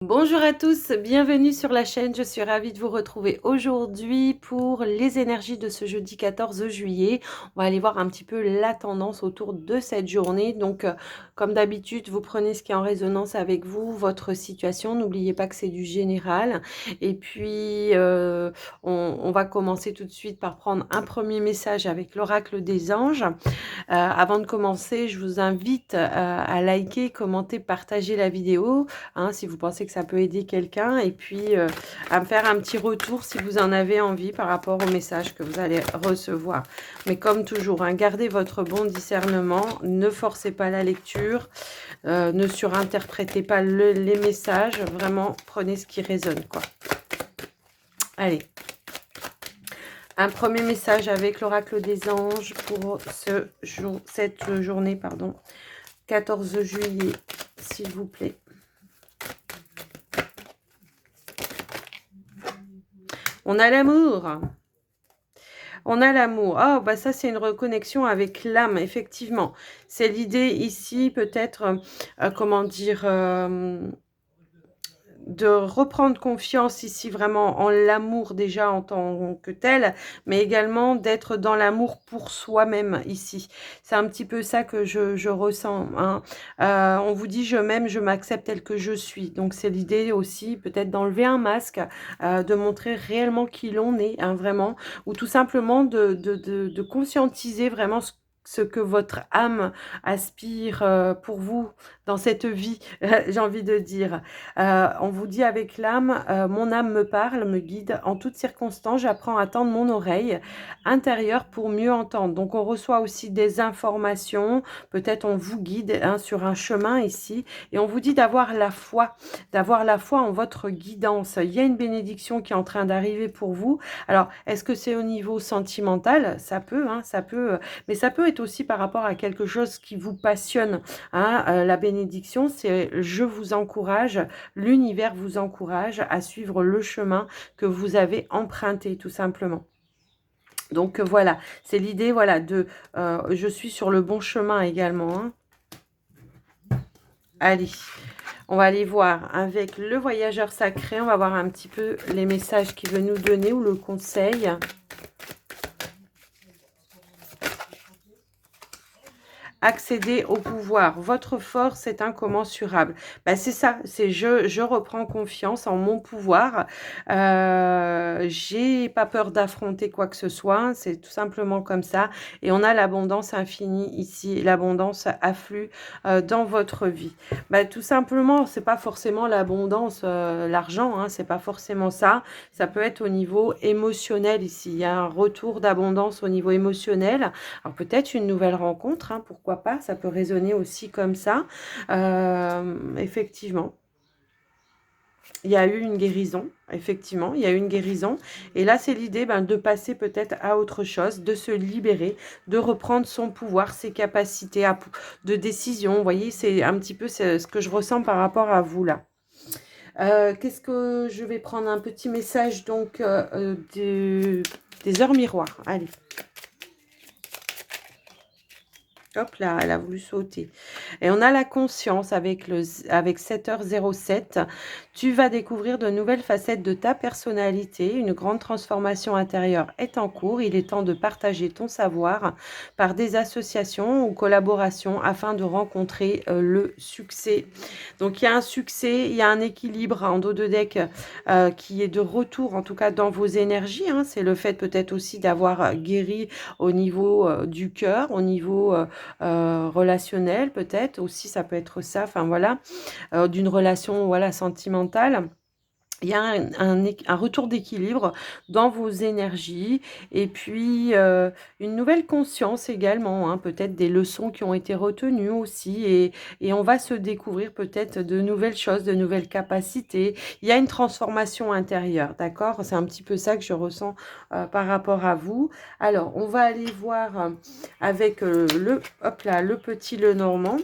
Bonjour à tous, bienvenue sur la chaîne. Je suis ravie de vous retrouver aujourd'hui pour les énergies de ce jeudi 14 juillet. On va aller voir un petit peu la tendance autour de cette journée. Donc, comme d'habitude, vous prenez ce qui est en résonance avec vous, votre situation. N'oubliez pas que c'est du général. Et puis, on va commencer tout de suite par prendre un premier message avec l'oracle des anges. Avant de commencer, je vous invite à liker, commenter, partager la vidéo, hein, si vous pensez que ça peut aider quelqu'un, et puis à me faire un petit retour si vous en avez envie par rapport au message que vous allez recevoir. Mais comme toujours, hein, gardez votre bon discernement, ne forcez pas la lecture, ne surinterprétez pas les messages, vraiment prenez ce qui résonne, quoi. Allez. Un premier message avec l'oracle des anges pour cette journée, pardon, 14 juillet, s'il vous plaît. On a l'amour. On a l'amour. Ah, bah ça, c'est une reconnexion avec l'âme, effectivement. C'est l'idée ici, peut-être, comment dire, de reprendre confiance ici vraiment en l'amour déjà en tant que tel, mais également d'être dans l'amour pour soi-même ici. C'est un petit peu ça que je ressens, hein. On vous dit je m'aime, je m'accepte tel que je suis. Donc c'est l'idée aussi peut-être d'enlever un masque, de montrer réellement qui l'on est, hein, vraiment, ou tout simplement de conscientiser vraiment ce que votre âme aspire pour vous dans cette vie, j'ai envie de dire. On vous dit avec l'âme, mon âme me parle, me guide. En toutes circonstances, j'apprends à tendre mon oreille intérieure pour mieux entendre. Donc, on reçoit aussi des informations. Peut-être on vous guide, hein, sur un chemin ici. Et on vous dit d'avoir la foi en votre guidance. Il y a une bénédiction qui est en train d'arriver pour vous. Alors, est-ce que c'est au niveau sentimental? Ça peut, hein, ça peut. Mais ça peut être aussi par rapport à quelque chose qui vous passionne, hein. La bénédiction, c'est je vous encourage, l'univers vous encourage à suivre le chemin que vous avez emprunté, tout simplement. Donc voilà, c'est l'idée, voilà, de je suis sur le bon chemin également, hein. Allez, on va aller voir avec le voyageur sacré, on va voir un petit peu les messages qu'il veut nous donner ou le conseil. Accéder au pouvoir. Votre force est incommensurable. Ben, c'est ça, c'est je reprends confiance en mon pouvoir. J'ai pas peur d'affronter quoi que ce soit. C'est tout simplement comme ça. Et on a l'abondance infinie ici. L'abondance afflue dans votre vie. Ben, tout simplement, c'est pas forcément l'abondance, l'argent, hein, c'est pas forcément ça. Ça peut être au niveau émotionnel ici. Il y a un retour d'abondance au niveau émotionnel. Alors peut-être une nouvelle rencontre, hein, pourquoi pas, ça peut résonner aussi comme ça. Effectivement, il y a eu une guérison, effectivement, il y a eu une guérison. Et là, c'est l'idée, de passer peut-être à autre chose, de se libérer, de reprendre son pouvoir, ses capacités de décision. Vous voyez, c'est un petit peu ce que je ressens par rapport à vous là. Qu'est-ce que je vais prendre un petit message donc des heures miroirs. Allez. Hop là, elle a voulu sauter. Et on a la conscience avec 7h07. Tu vas découvrir de nouvelles facettes de ta personnalité. Une grande transformation intérieure est en cours. Il est temps de partager ton savoir par des associations ou collaborations afin de rencontrer le succès. Donc, il y a un succès, il y a un équilibre en dos de deck qui est de retour, en tout cas dans vos énergies, hein. C'est le fait peut-être aussi d'avoir guéri au niveau du cœur, au niveau relationnel peut-être aussi, ça peut être ça, enfin voilà, d'une relation, voilà, sentimentale. Il y a un retour d'équilibre dans vos énergies et puis une nouvelle conscience également, hein, peut-être des leçons qui ont été retenues aussi et on va se découvrir peut-être de nouvelles choses, de nouvelles capacités. Il y a une transformation intérieure, d'accord? C'est un petit peu ça que je ressens par rapport à vous. Alors, on va aller voir avec le petit Lenormand.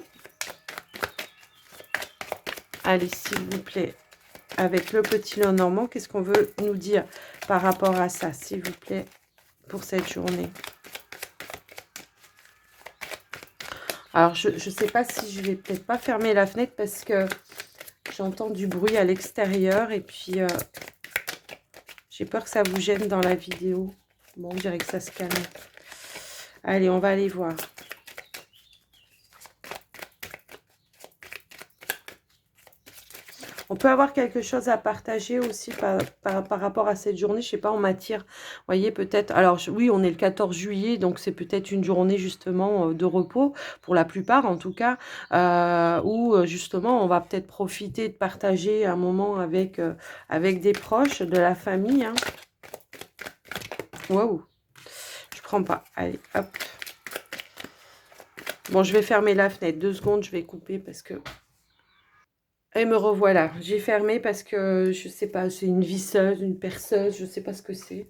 Allez, s'il vous plaît. Avec le petit Lenormand, qu'est-ce qu'on veut nous dire par rapport à ça, s'il vous plaît, pour cette journée? Alors, je ne sais pas si je vais peut-être pas fermer la fenêtre parce que J'entends du bruit à l'extérieur et puis j'ai peur que ça vous gêne dans la vidéo. Bon, on dirait que ça se calme. Allez, on va aller voir. On peut avoir quelque chose à partager aussi par rapport à cette journée. Je sais pas, on m'attire. Vous voyez, peut-être. Alors, oui, on est le 14 juillet, donc c'est peut-être une journée justement de repos, pour la plupart en tout cas, où justement on va peut-être profiter de partager un moment avec des proches, de la famille. Hein. Waouh, je prends pas. Allez, hop. Bon, je vais fermer la fenêtre. 2 secondes, je vais couper parce que... Et me revoilà. J'ai fermé parce que je sais pas, c'est une visseuse, une perceuse, je sais pas ce que c'est.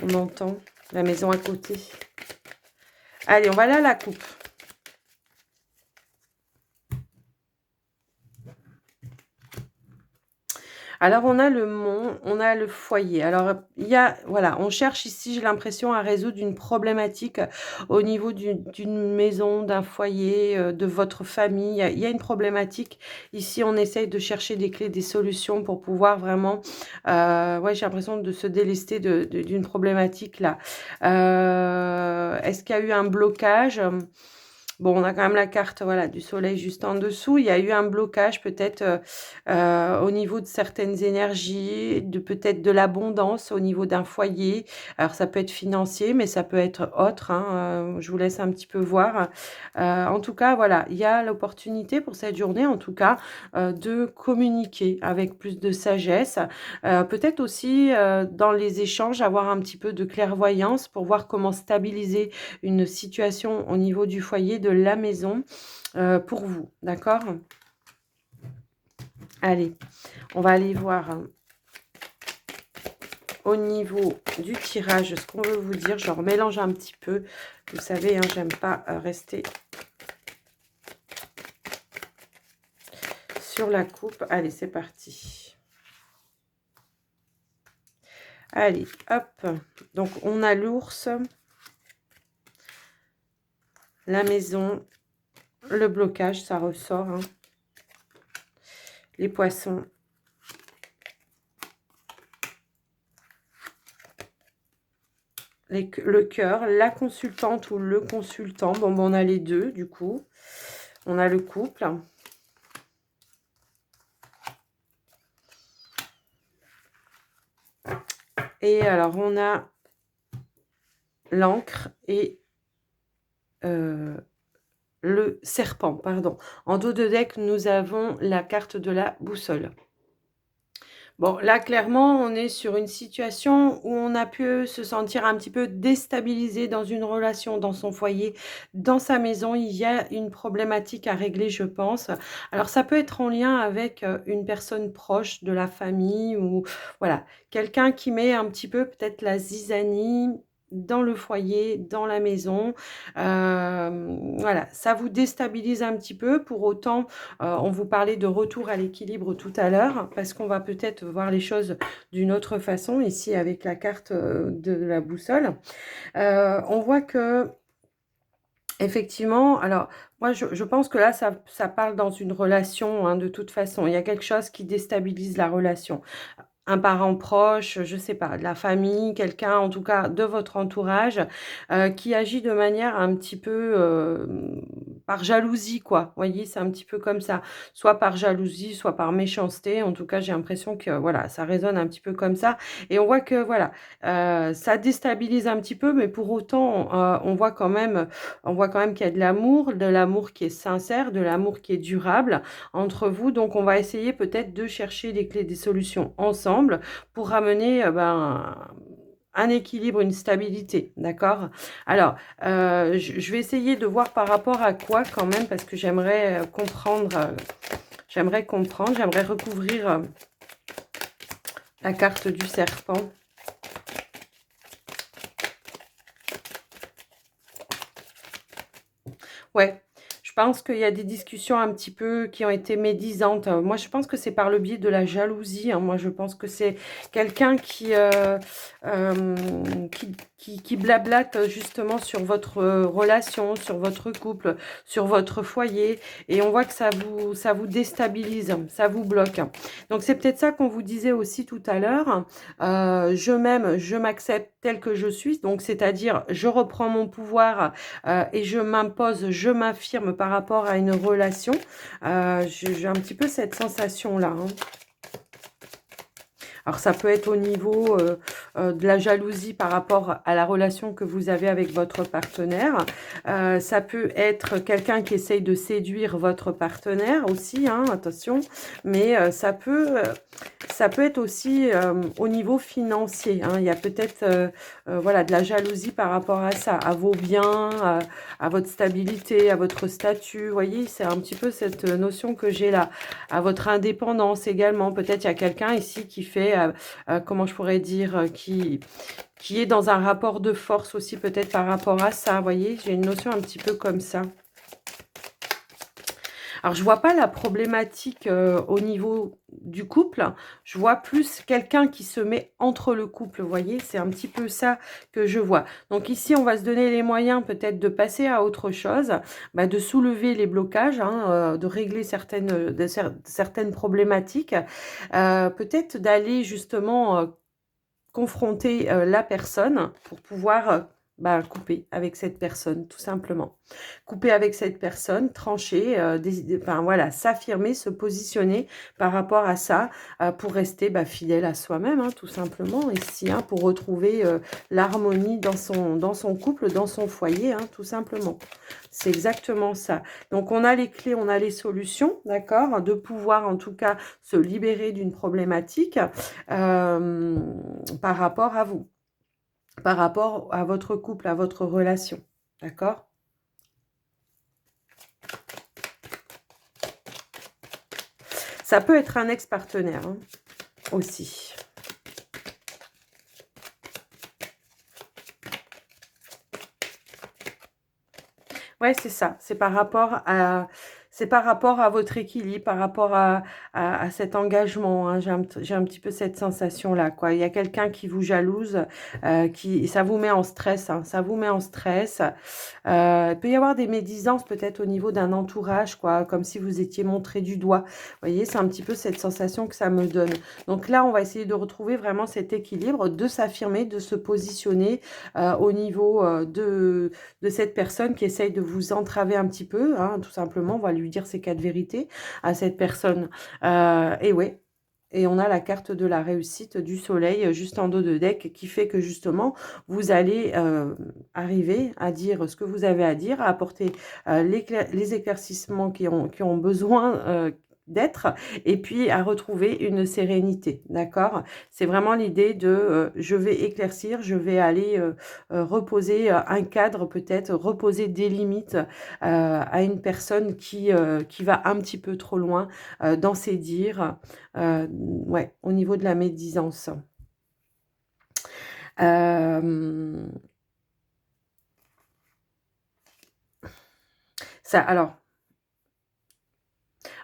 On entend la maison à côté. Allez, on va aller à la coupe. Alors, on a le mont, on a le foyer. Alors, il y a, voilà, on cherche ici, j'ai l'impression, à résoudre une problématique au niveau d'une maison, d'un foyer, de votre famille. Il y a une problématique. Ici, on essaye de chercher des clés, des solutions pour pouvoir vraiment, ouais, j'ai l'impression de se délester d'une problématique là. Est-ce qu'il y a eu un blocage ? Bon, on a quand même la carte, voilà, du soleil juste en dessous. Il y a eu un blocage peut-être au niveau de certaines énergies, peut-être de l'abondance au niveau d'un foyer. Alors, ça peut être financier, mais ça peut être autre. Hein, je vous laisse un petit peu voir. En tout cas, voilà, il y a l'opportunité pour cette journée, en tout cas, de communiquer avec plus de sagesse. Peut-être aussi, dans les échanges, avoir un petit peu de clairvoyance pour voir comment stabiliser une situation au niveau du foyer, de la maison, pour vous. D'accord ? Allez, on va aller voir au niveau du tirage ce qu'on veut vous dire. Je remélange un petit peu. Vous savez, hein, j'aime pas rester sur la coupe. Allez, c'est parti. Allez, hop. Donc, on a l'ours, la maison, le blocage, ça ressort. Hein. Les poissons. Le cœur, la consultante ou le consultant. Bon, on a les deux, du coup. On a le couple. Et alors, on a l'encre et le serpent, pardon. En dos de deck, nous avons la carte de la boussole. Bon, là, clairement, on est sur une situation où on a pu se sentir un petit peu déstabilisé dans une relation, dans son foyer, dans sa maison. Il y a une problématique à régler, je pense. Alors, ça peut être en lien avec une personne proche de la famille ou, voilà, quelqu'un qui met un petit peu peut-être la zizanie dans le foyer, dans la maison. Voilà, ça vous déstabilise un petit peu. Pour autant, on vous parlait de retour à l'équilibre tout à l'heure, parce qu'on va peut-être voir les choses d'une autre façon, ici avec la carte de la boussole. On voit que, effectivement, alors, moi, je pense que là, ça parle dans une relation, hein, de toute façon. Il y a quelque chose qui déstabilise la relation. Un parent proche, je sais pas, de la famille, quelqu'un en tout cas de votre entourage, qui agit de manière un petit peu, par jalousie quoi. Vous voyez? C'est un petit peu comme ça. Soit par jalousie, soit par méchanceté. En tout cas, j'ai l'impression que voilà, ça résonne un petit peu comme ça et on voit que voilà, ça déstabilise un petit peu, mais pour autant, on voit quand même qu'il y a de l'amour qui est sincère, de l'amour qui est durable entre vous. Donc, on va essayer peut-être de chercher des clés, des solutions ensemble pour ramener un équilibre, une stabilité. D'accord? Alors, je vais essayer de voir par rapport à quoi quand même, parce que j'aimerais comprendre, j'aimerais recouvrir la carte du serpent. Ouais, je pense qu'il y a des discussions un petit peu qui ont été médisantes. Moi, je pense que c'est par le biais de la jalousie, hein. Moi, je pense que c'est quelqu'un euh, qui blablate justement sur votre relation, sur votre couple, sur votre foyer. Et on voit que ça vous déstabilise, ça vous bloque. Donc, c'est peut-être ça qu'on vous disait aussi tout à l'heure. Je m'aime, je m'accepte tel que je suis. Donc, c'est-à-dire, je reprends mon pouvoir et je m'impose, je m'affirme par rapport à une relation. J'ai un petit peu cette sensation-là, hein. Alors, ça peut être au niveau de la jalousie par rapport à la relation que vous avez avec votre partenaire. Ça peut être quelqu'un qui essaye de séduire votre partenaire aussi, hein, attention. Mais ça peut être aussi au niveau financier, hein. Il y a peut-être voilà, de la jalousie par rapport à ça, à vos biens, à votre stabilité, à votre statut. Vous voyez, c'est un petit peu cette notion que j'ai là. À votre indépendance également. Peut-être il y a quelqu'un ici qui fait, comment je pourrais dire, qui est dans un rapport de force aussi peut-être par rapport à ça. Vous voyez, j'ai une notion un petit peu comme ça. Alors, je vois pas la problématique au niveau du couple. Je vois plus quelqu'un qui se met entre le couple, vous voyez. C'est un petit peu ça que je vois. Donc ici, on va se donner les moyens peut-être de passer à autre chose, bah, de soulever les blocages, hein, de régler certaines problématiques. Peut-être d'aller justement confronter la personne pour pouvoir bah, couper avec cette personne, tout simplement. Couper avec cette personne, trancher, enfin, voilà, s'affirmer, se positionner par rapport à ça pour rester bah, fidèle à soi-même, hein, tout simplement, ici, hein, pour retrouver l'harmonie dans son couple, dans son foyer, hein, tout simplement. C'est exactement ça. Donc, on a les clés, on a les solutions, d'accord, de pouvoir, en tout cas, se libérer d'une problématique par rapport à vous, par rapport à votre couple, à votre relation, d'accord? Ça peut être un ex-partenaire hein, aussi. Ouais, c'est ça. C'est par rapport à... C'est par rapport à votre équilibre, par rapport à cet engagement, hein. J'ai un petit peu cette sensation-là, quoi. Il y a quelqu'un qui vous jalouse, ça vous met en stress, hein, ça vous met en stress. Il peut y avoir des médisances peut-être au niveau d'un entourage, quoi, comme si vous étiez montré du doigt. Vous voyez, c'est un petit peu cette sensation que ça me donne. Donc là, on va essayer de retrouver vraiment cet équilibre, de s'affirmer, de se positionner au niveau de cette personne qui essaye de vous entraver un petit peu, hein, tout simplement. On va lui dire ses quatre vérités à cette personne. Et ouais. Et on a la carte de la réussite du soleil juste en dos de deck qui fait que justement, vous allez arriver à dire ce que vous avez à dire, à apporter les éclaircissements qui ont besoin d'être et puis à retrouver une sérénité, d'accord? C'est vraiment l'idée de je vais éclaircir, je vais aller reposer un cadre peut-être, reposer des limites à une personne qui va un petit peu trop loin dans ses dires, ouais, au niveau de la médisance. Ça, alors,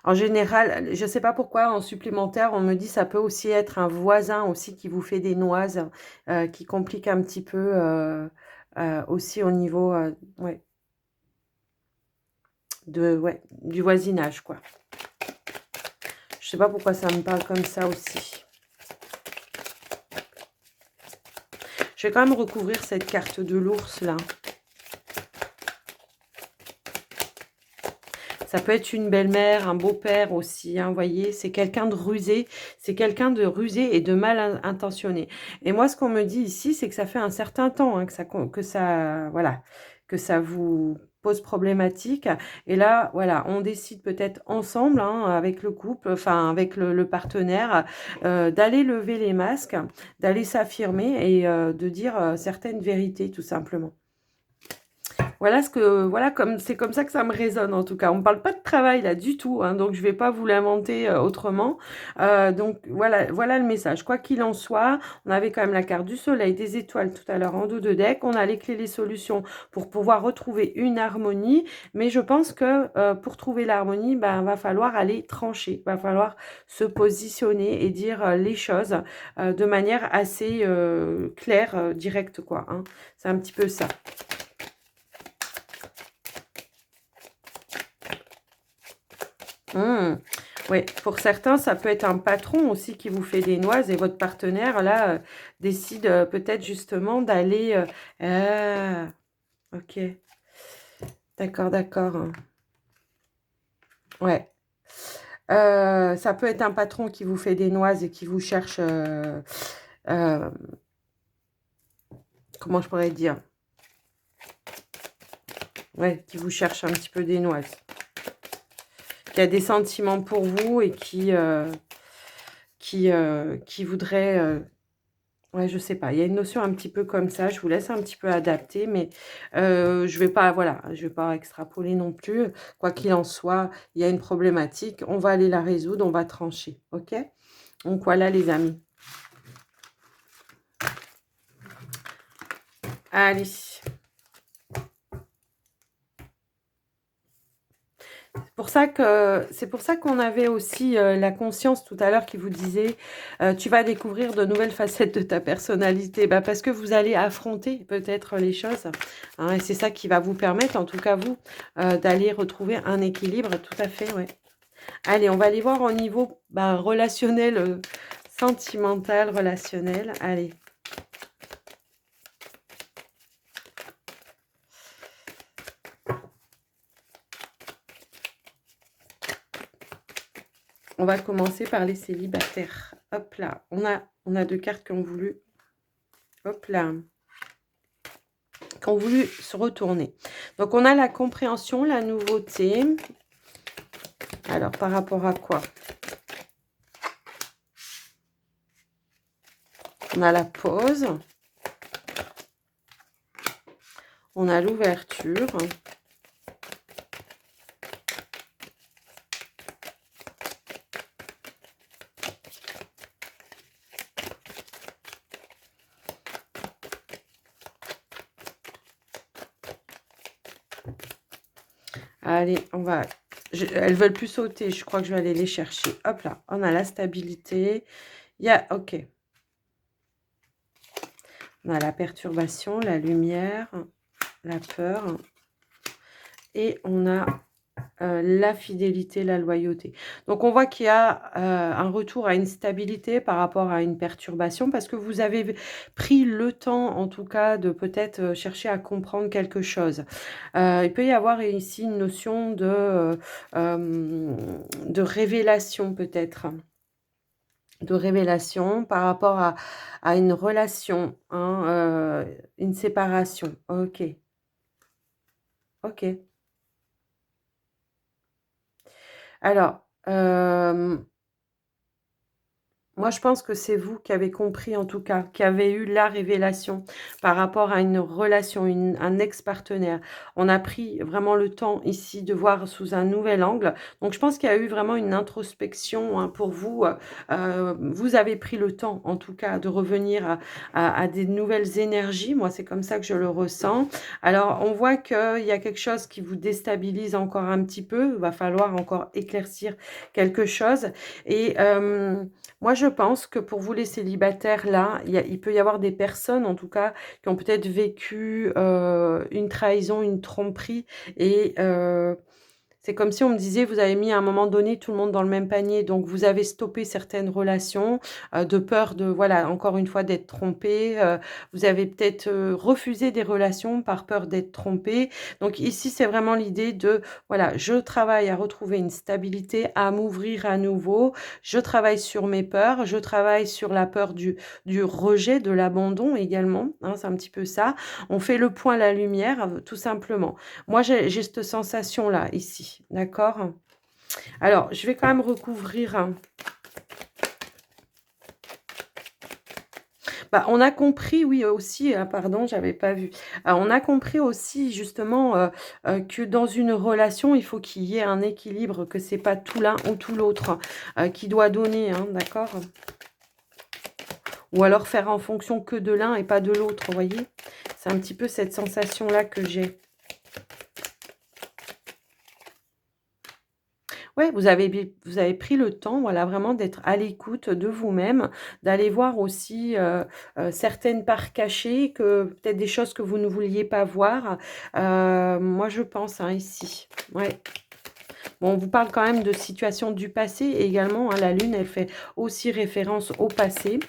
en général, je ne sais pas pourquoi, en supplémentaire, on me dit ça peut aussi être un voisin aussi qui vous fait des noises, qui complique un petit peu aussi au niveau ouais, ouais, du voisinage, quoi. Je ne sais pas pourquoi ça me parle comme ça aussi. Je vais quand même recouvrir cette carte de l'ours, là. Ça peut être une belle-mère, un beau-père aussi, hein, vous voyez. C'est quelqu'un de rusé. C'est quelqu'un de rusé et de mal intentionné. Et moi, ce qu'on me dit ici, c'est que ça fait un certain temps hein, voilà, que ça vous pose problématique. Et là, voilà, on décide peut-être ensemble, hein, avec le couple, enfin, avec le partenaire, d'aller lever les masques, d'aller s'affirmer et de dire certaines vérités, tout simplement. Voilà ce que voilà comme c'est comme ça que ça me résonne en tout cas. On ne parle pas de travail là du tout, hein, donc je vais pas vous l'inventer autrement. Donc voilà le message. Quoi qu'il en soit, on avait quand même la carte du soleil, des étoiles tout à l'heure en dos de deck. On a les clés, les solutions pour pouvoir retrouver une harmonie. Mais je pense que pour trouver l'harmonie, ben, va falloir aller trancher, va falloir se positionner et dire les choses de manière assez claire, directe quoi. Hein. C'est un petit peu ça. Mmh. Oui, pour certains, ça peut être un patron aussi qui vous fait des noises et votre partenaire, là, décide peut-être justement d'aller... Ah, ok, d'accord, d'accord. Ouais. Ça peut être un patron qui vous fait des noises et qui vous cherche... euh, comment je pourrais dire? Ouais, qui vous cherche un petit peu des noises. Qui a des sentiments pour vous et qui voudrait... ouais, je sais pas. Il y a une notion un petit peu comme ça. Je vous laisse un petit peu adapter, mais je vais pas, voilà, je vais pas extrapoler non plus. Quoi qu'il en soit, il y a une problématique. On va aller la résoudre, on va trancher, ok? Donc voilà, les amis. Allez. C'est pour ça qu'on avait aussi la conscience tout à l'heure qui vous disait tu vas découvrir de nouvelles facettes de ta personnalité. Bah, parce que vous allez affronter peut-être les choses. Hein, et c'est ça qui va vous permettre, en tout cas vous, d'aller retrouver un équilibre. Tout à fait, ouais. Allez, on va aller voir au niveau relationnel, sentimental, relationnel. Allez. On va commencer par les célibataires. Hop là, on a deux cartes qui ont voulu... Hop là. Qui ont voulu se retourner. Donc, on a la compréhension, la nouveauté. Alors, par rapport à quoi? On a la pause. On a l'ouverture. Allez, on va... elles veulent plus sauter. Je crois que je vais aller les chercher. Hop là, on a la stabilité. Il y a... Ok. On a la perturbation, la lumière, la peur. Et on a la fidélité, la loyauté. Donc, on voit qu'il y a un retour à une stabilité par rapport à une perturbation parce que vous avez pris le temps, en tout cas, de peut-être chercher à comprendre quelque chose. Il peut y avoir ici une notion de révélation, peut-être. De révélation par rapport à une relation, hein, une séparation. Ok, ok. Alors, moi, je pense que c'est vous qui avez compris, en tout cas, qui avez eu la révélation par rapport à une relation, un ex-partenaire. On a pris vraiment le temps ici de voir sous un nouvel angle. Donc, je pense qu'il y a eu vraiment une introspection hein, pour vous. Vous avez pris le temps, en tout cas, de revenir à des nouvelles énergies. Moi, c'est comme ça que je le ressens. Alors, on voit qu'il y a quelque chose qui vous déstabilise encore un petit peu. Il va falloir encore éclaircir quelque chose. Et... moi, je pense que pour vous les célibataires, là, il peut y avoir des personnes, en tout cas, qui ont peut-être vécu une trahison, une tromperie. Et c'est comme si on me disait, vous avez mis à un moment donné tout le monde dans le même panier. Donc, vous avez stoppé certaines relations de peur de, voilà, encore une fois, d'être trompé. Vous avez peut-être refusé des relations par peur d'être trompé. Donc, ici, c'est vraiment l'idée de, voilà, je travaille à retrouver une stabilité, à m'ouvrir à nouveau. Je travaille sur mes peurs. Je travaille sur la peur du rejet, de l'abandon également. Hein, c'est un petit peu ça. On fait le point, la lumière, tout simplement. Moi, j'ai cette sensation-là, ici. D'accord? Alors, je vais quand même recouvrir. Bah, on a compris, oui, aussi, pardon, j'avais pas vu. On a compris aussi justement, que dans une relation, il faut qu'il y ait un équilibre, que c'est pas tout l'un ou tout l'autre, qui doit donner, hein, d'accord? Ou alors faire en fonction que de l'un et pas de l'autre, vous voyez? C'est un petit peu cette sensation-là que j'ai. Ouais, vous avez pris le temps, voilà, vraiment d'être à l'écoute de vous-même, d'aller voir aussi, certaines parts cachées, que peut-être des choses que vous ne vouliez pas voir. Moi, je pense, hein, ici. Ouais. Bon, on vous parle quand même de situations du passé et également, hein, la lune, elle fait aussi référence au passé.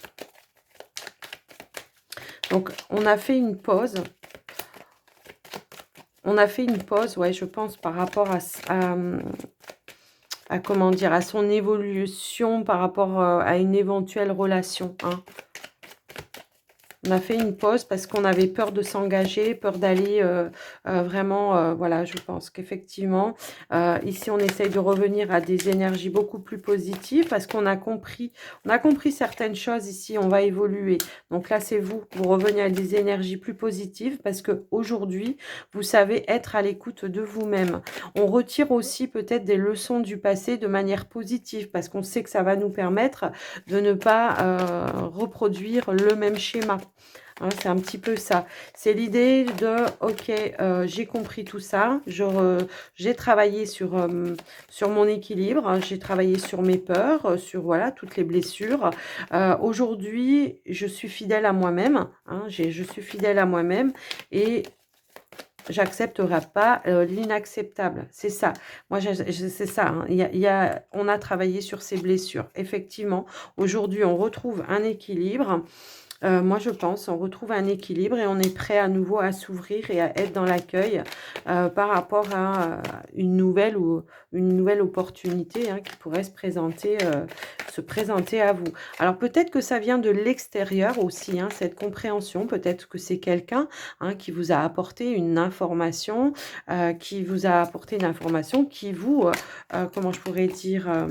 Donc, on a fait une pause. On a fait une pause, ouais, je pense, par rapport à comment dire, à son évolution par rapport, à une éventuelle relation, hein. On a fait une pause parce qu'on avait peur de s'engager, peur d'aller, vraiment, voilà, je pense qu'effectivement, ici, on essaye de revenir à des énergies beaucoup plus positives parce on a compris certaines choses ici, on va évoluer. Donc là, c'est vous, vous revenez à des énergies plus positives parce qu'aujourd'hui, vous savez être à l'écoute de vous-même. On retire aussi peut-être des leçons du passé de manière positive parce qu'on sait que ça va nous permettre de ne pas, reproduire le même schéma. Hein, c'est un petit peu ça. C'est l'idée de, ok, j'ai compris tout ça, j'ai travaillé sur mon équilibre, hein, j'ai travaillé sur mes peurs, sur voilà toutes les blessures. Aujourd'hui, je suis fidèle à moi-même, hein, je suis fidèle à moi-même et j'accepterai pas l'inacceptable. C'est ça. Moi, c'est ça. Hein. On a travaillé sur ces blessures. Effectivement, aujourd'hui, on retrouve un équilibre. Moi, je pense, on retrouve un équilibre et on est prêt à nouveau à s'ouvrir et à être dans l'accueil par rapport à une nouvelle opportunité, hein, qui pourrait se présenter à vous. Alors, peut-être que ça vient de l'extérieur aussi, hein, cette compréhension. Peut-être que c'est quelqu'un, hein, qui vous a apporté une information, qui vous, comment je pourrais dire,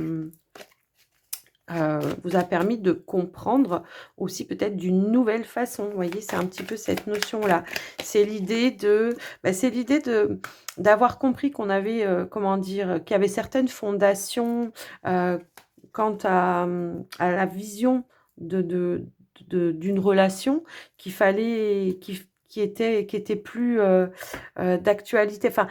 vous a permis de comprendre aussi peut-être d'une nouvelle façon. Vous voyez, c'est un petit peu cette notion-là. C'est l'idée de, c'est l'idée de d'avoir compris qu'on avait, comment dire, qu'il y avait certaines fondations quant à la vision d'une relation qu'il fallait, qui était plus d'actualité. Enfin,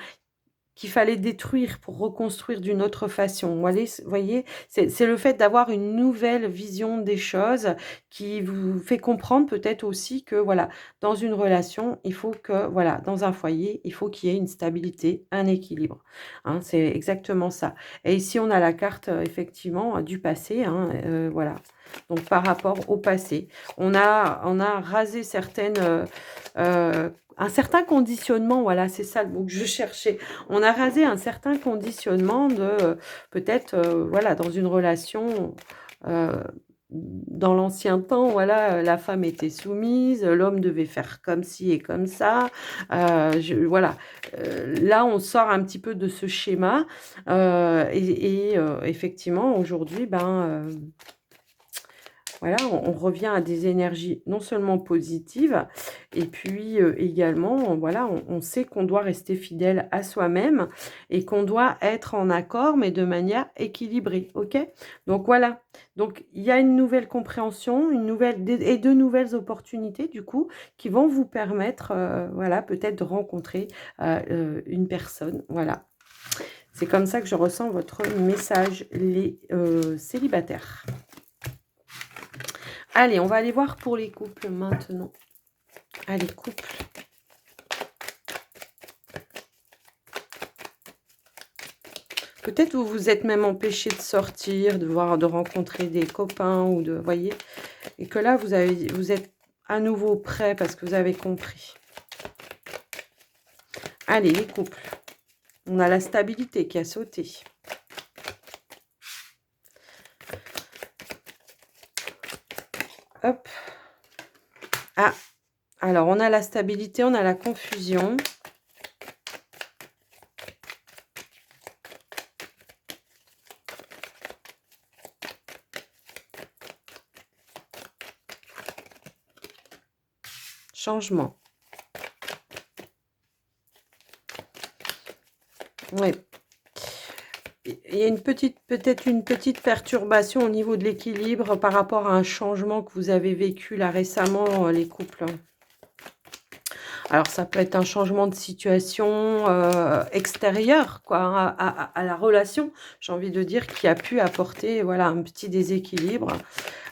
qu'il fallait détruire pour reconstruire d'une autre façon. Voyez, c'est le fait d'avoir une nouvelle vision des choses qui vous fait comprendre peut-être aussi que, voilà, dans une relation, il faut que, voilà, dans un foyer, il faut qu'il y ait une stabilité, un équilibre, hein, c'est exactement ça. Et ici, on a la carte, effectivement, du passé, hein, voilà. Donc, par rapport au passé, on a rasé un certain conditionnement, voilà, c'est ça le mot que je cherchais. On a rasé un certain conditionnement de peut-être, voilà, dans une relation, dans l'ancien temps, voilà, la femme était soumise, l'homme devait faire comme ci et comme ça. Voilà, là, on sort un petit peu de ce schéma effectivement, aujourd'hui, voilà, on revient à des énergies non seulement positives, et puis également, voilà, on sait qu'on doit rester fidèle à soi-même et qu'on doit être en accord, mais de manière équilibrée, ok? Donc voilà, donc il y a une nouvelle compréhension, et de nouvelles opportunités, du coup, qui vont vous permettre, voilà, peut-être de rencontrer une personne, voilà. C'est comme ça que je ressens votre message, les célibataires. Allez, on va aller voir pour les couples maintenant. Allez, couple. Peut-être vous vous êtes même empêché de sortir, de rencontrer des copains ou de, voyez, et que là vous êtes à nouveau prêt parce que vous avez compris. Allez, les couples. On a la stabilité qui a sauté. Hop. Ah, alors on a la stabilité, on a la confusion. changement. Oui. Il y a peut-être une petite perturbation au niveau de l'équilibre par rapport à un changement que vous avez vécu là récemment, les couples. Alors, ça peut être un changement de situation extérieure quoi, à la relation, j'ai envie de dire, qui a pu apporter voilà, un petit déséquilibre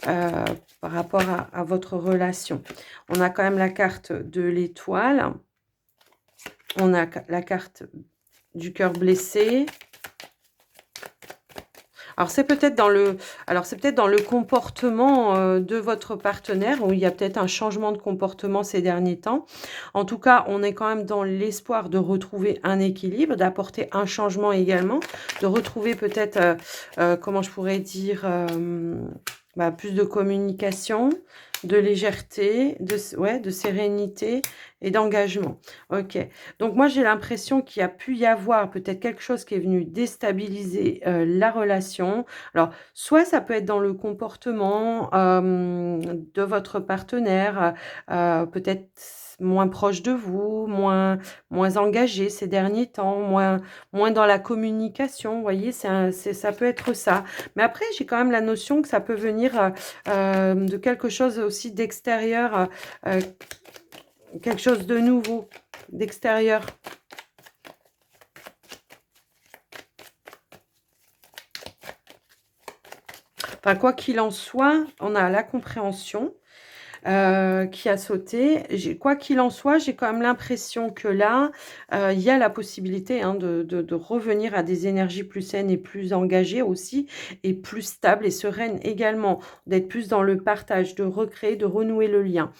par rapport à votre relation. On a quand même la carte de l'étoile. On a la carte du cœur blessé. Alors c'est peut-être dans le comportement de votre partenaire où il y a peut-être un changement de comportement ces derniers temps. En tout cas, on est quand même dans l'espoir de retrouver un équilibre, d'apporter un changement également, de retrouver peut-être, comment je pourrais dire, plus de communication, de légèreté, de sérénité et d'engagement. Ok. Donc moi, j'ai l'impression qu'il y a pu y avoir peut-être quelque chose qui est venu déstabiliser la relation. Alors, soit ça peut être dans le comportement de votre partenaire, peut-être moins proche de vous, moins engagé ces derniers temps, moins dans la communication, vous voyez, ça peut être ça. Mais après, j'ai quand même la notion que ça peut venir de quelque chose aussi d'extérieur, quelque chose de nouveau, d'extérieur. Enfin, quoi qu'il en soit, on a la compréhension qui a sauté. Quoi qu'il en soit, j'ai quand même l'impression que là, il y a la possibilité hein, de revenir à des énergies plus saines et plus engagées aussi, et plus stables et sereines également, d'être plus dans le partage, de recréer, de renouer le lien.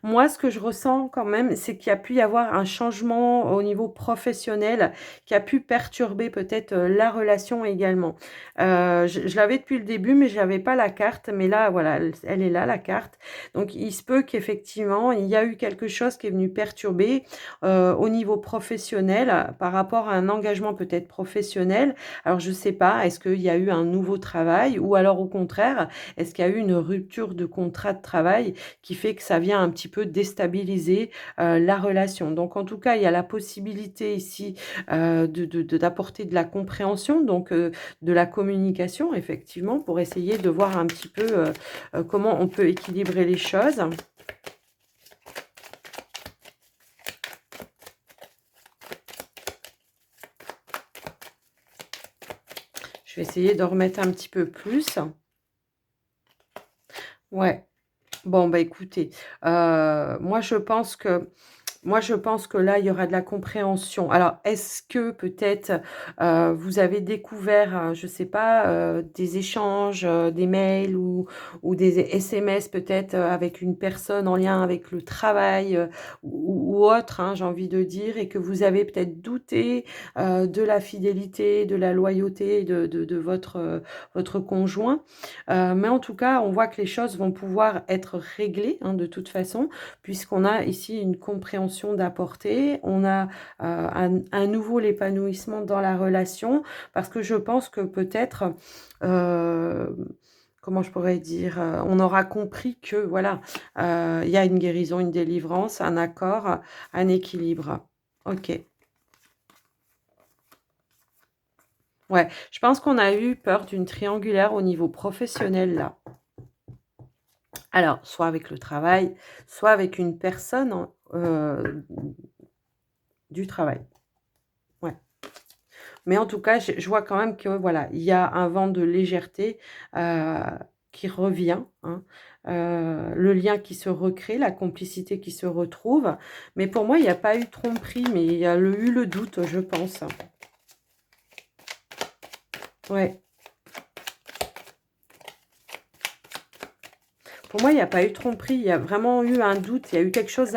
Moi, ce que je ressens quand même, c'est qu'il y a pu y avoir un changement au niveau professionnel qui a pu perturber peut-être la relation également. Je l'avais depuis le début, mais je n'avais pas la carte. Mais là, voilà, elle est là, la carte. Donc, il se peut qu'effectivement, il y a eu quelque chose qui est venu perturber au niveau professionnel par rapport à un engagement peut-être professionnel. Alors, je ne sais pas, est-ce qu'il y a eu un nouveau travail ou alors au contraire, est-ce qu'il y a eu une rupture de contrat de travail qui fait que ça vient un petit peu déstabiliser la relation. Donc, en tout cas, il y a la possibilité ici d'apporter de la compréhension, donc de la communication, effectivement, pour essayer de voir un petit peu comment on peut équilibrer les choses. Je vais essayer de remettre un petit peu plus. Ouais. Bon, bah écoutez, moi, je pense que là, il y aura de la compréhension. Alors, est-ce que peut-être vous avez découvert, je ne sais pas, des échanges, des mails ou des SMS peut-être avec une personne en lien avec le travail ou autre, hein, j'ai envie de dire, et que vous avez peut-être douté de la fidélité, de la loyauté de votre conjoint. Mais en tout cas, on voit que les choses vont pouvoir être réglées hein, de toute façon, puisqu'on a ici une compréhension d'apporter, on a un nouveau l'épanouissement dans la relation, parce que je pense que peut-être, comment je pourrais dire, on aura compris que voilà, il y a une guérison, une délivrance, un accord, un équilibre. Ok. Ouais, je pense qu'on a eu peur d'une triangulaire au niveau professionnel là. Alors, soit avec le travail, soit avec une personne du travail. Ouais. Mais en tout cas, je vois quand même que voilà, il y a un vent de légèreté qui revient, hein, le lien qui se recrée, la complicité qui se retrouve. Mais pour moi, il n'y a pas eu tromperie, mais il y a eu le doute, je pense. Ouais. Pour moi, il n'y a pas eu tromperie, il y a vraiment eu un doute, il y a eu quelque chose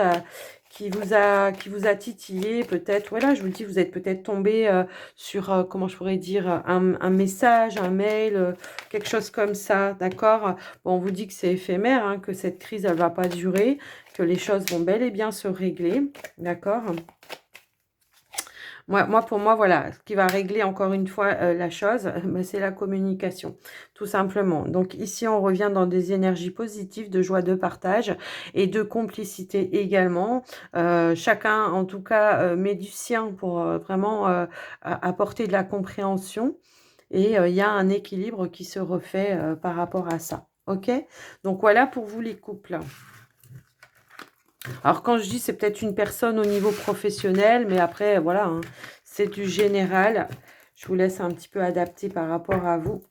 qui vous a titillé peut-être. Voilà, je vous le dis, vous êtes peut-être tombé sur, comment je pourrais dire, un message, un mail, quelque chose comme ça, d'accord? Bon, on vous dit que c'est éphémère, hein, que cette crise, elle ne va pas durer, que les choses vont bel et bien se régler, d'accord? Pour moi, voilà, ce qui va régler encore une fois la chose, bah, c'est la communication, tout simplement. Donc ici, on revient dans des énergies positives, de joie, de partage et de complicité également. Chacun, en tout cas, met du sien pour vraiment apporter de la compréhension. Et il y a un équilibre qui se refait par rapport à ça. OK? Donc voilà pour vous les couples. Alors quand je dis c'est peut-être une personne au niveau professionnel, mais après voilà, hein, c'est du général. Je vous laisse un petit peu adapter par rapport à vous.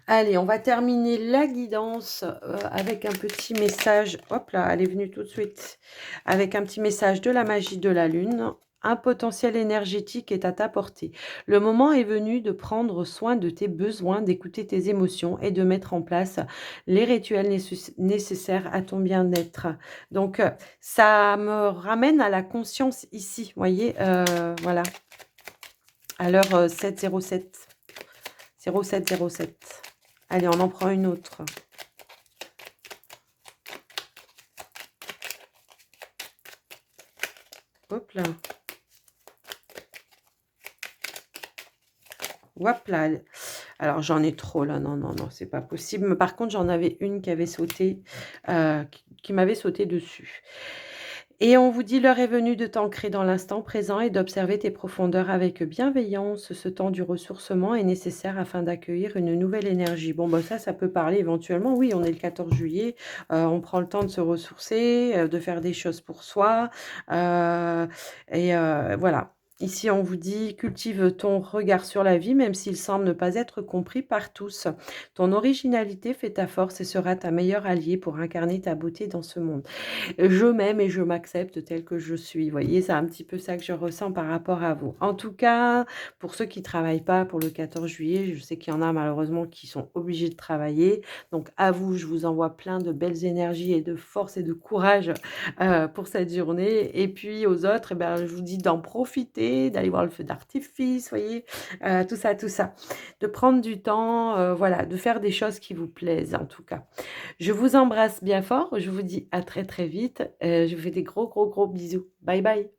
Allez, on va terminer la guidance avec un petit message. Hop là, elle est venue tout de suite. Avec un petit message de la magie de la lune. Un potentiel énergétique est à ta portée. Le moment est venu de prendre soin de tes besoins, d'écouter tes émotions et de mettre en place les rituels nécessaires à ton bien-être. Donc, ça me ramène à la conscience ici, vous voyez, voilà, à l'heure 7:07. 07:07. Allez, on en prend une autre. Hop là. Hop là. Alors, j'en ai trop là. Non, non, non, c'est pas possible. Mais par contre, j'en avais une qui avait sauté, qui m'avait sauté dessus. Et on vous dit, l'heure est venue de t'ancrer dans l'instant présent et d'observer tes profondeurs avec bienveillance. Ce temps du ressourcement est nécessaire afin d'accueillir une nouvelle énergie. Bon, bah ça peut parler éventuellement. Oui, on est le 14 juillet. On prend le temps de se ressourcer, de faire des choses pour soi. Voilà. Ici, on vous dit, cultive ton regard sur la vie, même s'il semble ne pas être compris par tous. Ton originalité fait ta force et sera ta meilleure alliée pour incarner ta beauté dans ce monde. Je m'aime et je m'accepte tel que je suis. Vous voyez, c'est un petit peu ça que je ressens par rapport à vous. En tout cas, pour ceux qui ne travaillent pas pour le 14 juillet, je sais qu'il y en a malheureusement qui sont obligés de travailler. Donc à vous, je vous envoie plein de belles énergies et de force et de courage pour cette journée. Et puis aux autres, eh ben, je vous dis d'en profiter, d'aller voir le feu d'artifice, voyez, tout ça, tout ça. De prendre du temps, voilà, de faire des choses qui vous plaisent en tout cas. Je vous embrasse bien fort. Je vous dis à très très vite. Je vous fais des gros gros gros bisous. Bye bye.